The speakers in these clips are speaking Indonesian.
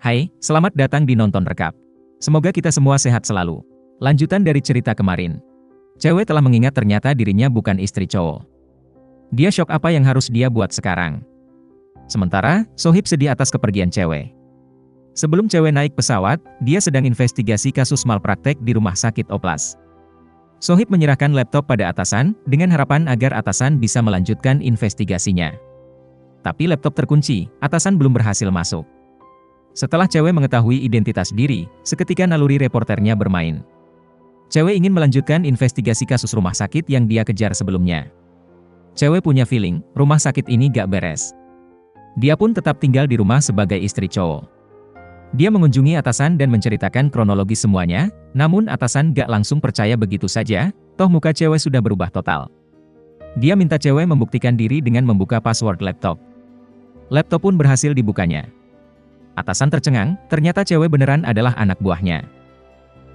Hai, selamat datang di Nonton Rekap. Semoga kita semua sehat selalu. Lanjutan dari cerita kemarin. Cewek telah mengingat ternyata dirinya bukan istri cowok. Dia syok apa yang harus dia buat sekarang. Sementara, Sohib sedih atas kepergian cewek. Sebelum cewek naik pesawat, dia sedang investigasi kasus malpraktek di rumah sakit Oplas. Sohib menyerahkan laptop pada atasan, dengan harapan agar atasan bisa melanjutkan investigasinya. Tapi laptop terkunci, atasan belum berhasil masuk. Setelah cewek mengetahui identitas diri, seketika naluri reporternya bermain. Cewek ingin melanjutkan investigasi kasus rumah sakit yang dia kejar sebelumnya. Cewek punya feeling, rumah sakit ini gak beres. Dia pun tetap tinggal di rumah sebagai istri cowok. Dia mengunjungi atasan dan menceritakan kronologi semuanya, namun atasan gak langsung percaya begitu saja, toh muka cewek sudah berubah total. Dia minta cewek membuktikan diri dengan membuka password laptop. Laptop pun berhasil dibukanya. Atasan tercengang, ternyata cewek beneran adalah anak buahnya.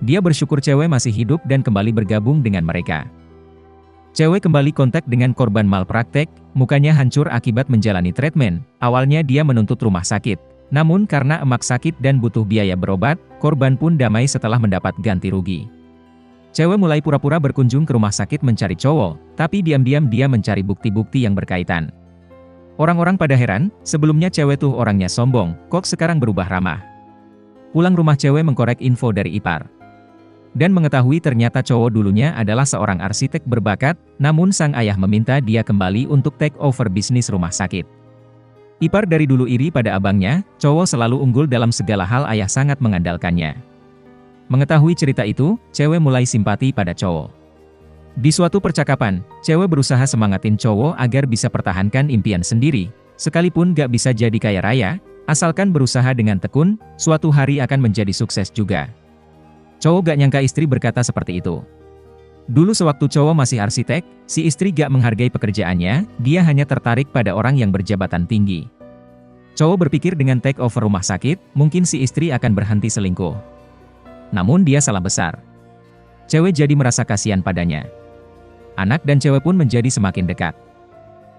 Dia bersyukur cewek masih hidup dan kembali bergabung dengan mereka. Cewek kembali kontak dengan korban malpraktek, mukanya hancur akibat menjalani treatment. Awalnya dia menuntut rumah sakit, namun karena emak sakit dan butuh biaya berobat, korban pun damai setelah mendapat ganti rugi. Cewek mulai pura-pura berkunjung ke rumah sakit mencari cowok, tapi diam-diam dia mencari bukti-bukti yang berkaitan. Orang-orang pada heran, sebelumnya cewek tuh orangnya sombong, kok sekarang berubah ramah. Pulang rumah cewek mengkorek info dari ipar. Dan mengetahui ternyata cowok dulunya adalah seorang arsitek berbakat, namun sang ayah meminta dia kembali untuk take over bisnis rumah sakit. Ipar dari dulu iri pada abangnya, cowok selalu unggul dalam segala hal, ayah sangat mengandalkannya. Mengetahui cerita itu, cewek mulai simpati pada cowok. Di suatu percakapan, cewek berusaha semangatin cowok agar bisa pertahankan impian sendiri, sekalipun gak bisa jadi kaya raya, asalkan berusaha dengan tekun, suatu hari akan menjadi sukses juga. Cowok gak nyangka istri berkata seperti itu. Dulu sewaktu cowok masih arsitek, si istri gak menghargai pekerjaannya, dia hanya tertarik pada orang yang berjabatan tinggi. Cowok berpikir dengan take over rumah sakit, mungkin si istri akan berhenti selingkuh. Namun dia salah besar. Cewek jadi merasa kasihan padanya. Anak dan cewek pun menjadi semakin dekat.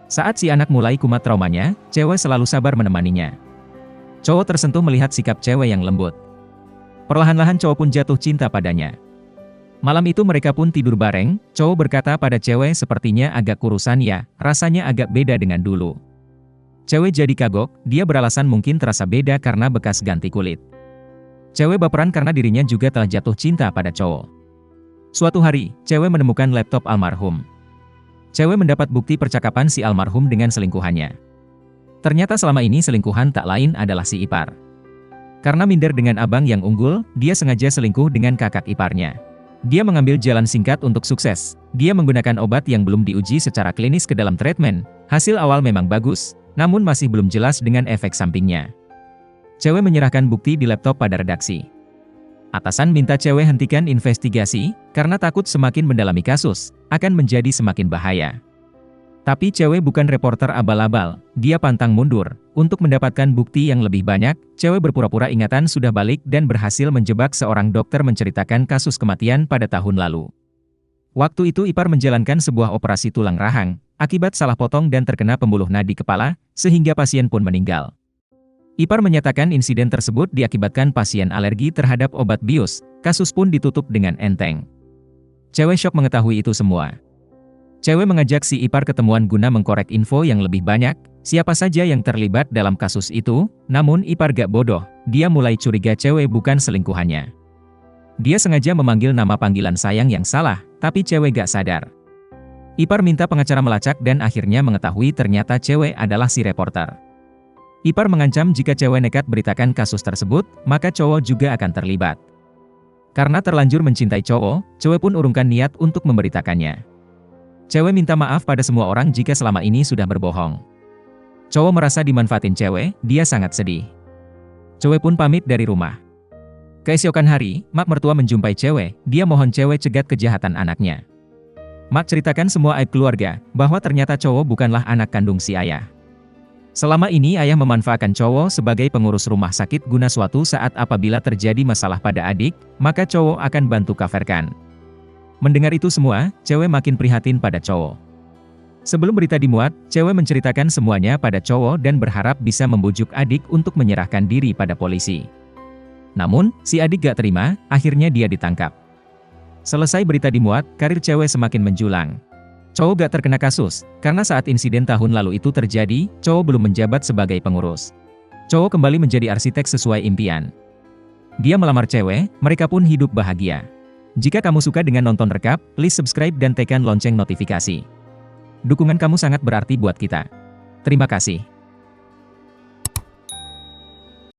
Saat si anak mulai kumat traumanya, cewek selalu sabar menemaninya. Cowok tersentuh melihat sikap cewek yang lembut. Perlahan-lahan cowok pun jatuh cinta padanya. Malam itu mereka pun tidur bareng, cowok berkata pada cewek, sepertinya agak kurusan ya, rasanya agak beda dengan dulu. Cewek jadi kagok, dia beralasan mungkin terasa beda karena bekas ganti kulit. Cewek baperan karena dirinya juga telah jatuh cinta pada cowok. Suatu hari, cewek menemukan laptop almarhum. Cewek mendapat bukti percakapan si almarhum dengan selingkuhannya. Ternyata selama ini selingkuhan tak lain adalah si ipar. Karena minder dengan abang yang unggul, dia sengaja selingkuh dengan kakak iparnya. Dia mengambil jalan singkat untuk sukses. Dia menggunakan obat yang belum diuji secara klinis ke dalam treatment. Hasil awal memang bagus, namun masih belum jelas dengan efek sampingnya. Cewek menyerahkan bukti di laptop pada redaksi. Atasan minta cewek hentikan investigasi, karena takut semakin mendalami kasus, akan menjadi semakin bahaya. Tapi cewek bukan reporter abal-abal, dia pantang mundur. Untuk mendapatkan bukti yang lebih banyak, cewek berpura-pura ingatan sudah balik dan berhasil menjebak seorang dokter menceritakan kasus kematian pada tahun lalu. Waktu itu ipar menjalankan sebuah operasi tulang rahang, akibat salah potong dan terkena pembuluh nadi kepala, sehingga pasien pun meninggal. Ipar menyatakan insiden tersebut diakibatkan pasien alergi terhadap obat bius, kasus pun ditutup dengan enteng. Cewek syok mengetahui itu semua. Cewek mengajak si ipar ketemuan guna mengkorek info yang lebih banyak, siapa saja yang terlibat dalam kasus itu, namun ipar gak bodoh, dia mulai curiga cewek bukan selingkuhannya. Dia sengaja memanggil nama panggilan sayang yang salah, tapi cewek gak sadar. Ipar minta pengacara melacak dan akhirnya mengetahui ternyata cewek adalah si reporter. Ipar mengancam jika cewek nekat beritakan kasus tersebut, maka cowok juga akan terlibat. Karena terlanjur mencintai cowok, cewek pun urungkan niat untuk memberitakannya. Cewek minta maaf pada semua orang jika selama ini sudah berbohong. Cowok merasa dimanfaatin cewek, dia sangat sedih. Cewek pun pamit dari rumah. Keesokan hari, mak mertua menjumpai cewek, dia mohon cewek cegat kejahatan anaknya. Mak ceritakan semua aib keluarga, bahwa ternyata cowok bukanlah anak kandung si ayah. Selama ini ayah memanfaatkan cowok sebagai pengurus rumah sakit guna suatu saat apabila terjadi masalah pada adik, maka cowok akan bantu coverkan. Mendengar itu semua, cewek makin prihatin pada cowok. Sebelum berita dimuat, cewek menceritakan semuanya pada cowok dan berharap bisa membujuk adik untuk menyerahkan diri pada polisi. Namun, si adik gak terima, akhirnya dia ditangkap. Selesai berita dimuat, karir cewek semakin menjulang. Cowok gak terkena kasus, karena saat insiden tahun lalu itu terjadi, cowok belum menjabat sebagai pengurus. Cowok kembali menjadi arsitek sesuai impian. Dia melamar cewek, mereka pun hidup bahagia. Jika kamu suka dengan nonton rekap, please subscribe dan tekan lonceng notifikasi. Dukungan kamu sangat berarti buat kita. Terima kasih.